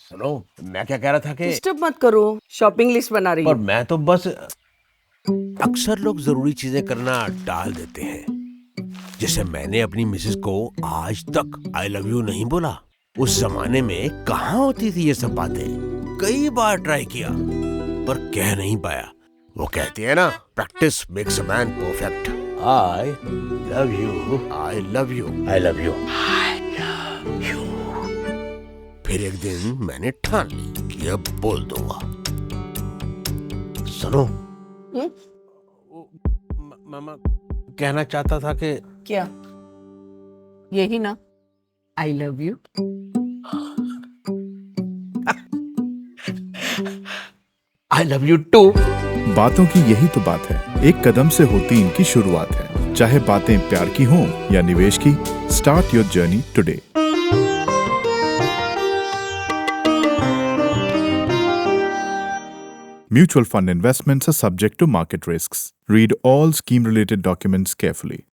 सुनो, मैं क्या कह रहा था कि डिस्टर्ब मत करो, शॉपिंग लिस्ट बना रही पर हूँ। मैं तो बस अक्सर लोग जरूरी चीजें करना टाल देते हैं। जैसे मैंने अपनी मिसेस को आज तक आई लव यू नहीं बोला। उस जमाने में कहाँ होती थी ये सब बातें। कई बार ट्राई किया पर कह नहीं पाया। वो कहती है ना, practice makes a man perfect. I love you, I love you, I love you, I love you. फिर एक दिन मैंने ठान ली कि अब बोल दूंगा। सुनो, हम्म? मामा कहना चाहता था कि क्या? यही ना, I love you. I love you too. बातों की यही तो बात है, एक कदम से होती इनकी शुरुआत है। चाहे बातें प्यार की हों या निवेश की, start your journey today. Mutual fund investments are subject to market risks. Read all scheme related documents carefully.